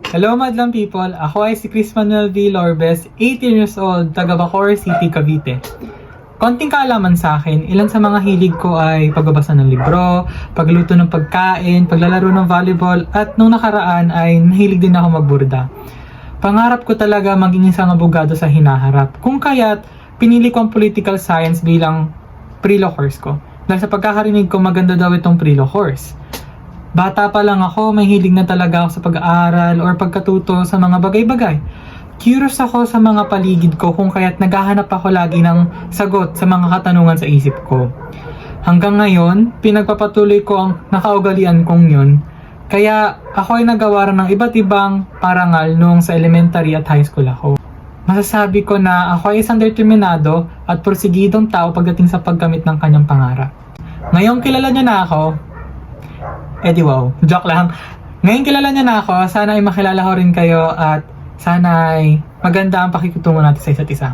Hello madlang people, ako ay si Chris Manuel V. Lorbes, 18 years old, taga Bacoor City, Cavite. Konting kaalaman sa akin, ilan sa mga hilig ko ay pagbabasa ng libro, pagluto ng pagkain, paglalaro ng volleyball, at nung nakaraan ay nahilig din ako magburda. Pangarap ko talaga maging isang abogado sa hinaharap, kung kaya't pinili ko ang political science bilang pre-law course ko. Dahil sa pagkakarinig ko maganda daw itong pre-law course. Bata pa lang ako, may hilig na talaga ako sa pag-aaral or pagkatuto sa mga bagay-bagay. Curious ako sa mga paligid ko kung kaya't naghahanap ako lagi ng sagot sa mga katanungan sa isip ko. Hanggang ngayon, pinagpapatuloy ko ang nakaugalian kong yun. Kaya ako ay nagawa rin ng iba't ibang parangal noong sa elementary at high school ako. Masasabi ko na ako ay isang determinado at porsigidong tao pagdating sa pagkamit ng kanyang pangarap. Ngayong kilala niyo na ako, wow, joke lang. Ngayon kilala niyo na ako, sana ay makilala ko rin kayo at sana ay maganda ang pakikitungo natin sa isa't isa.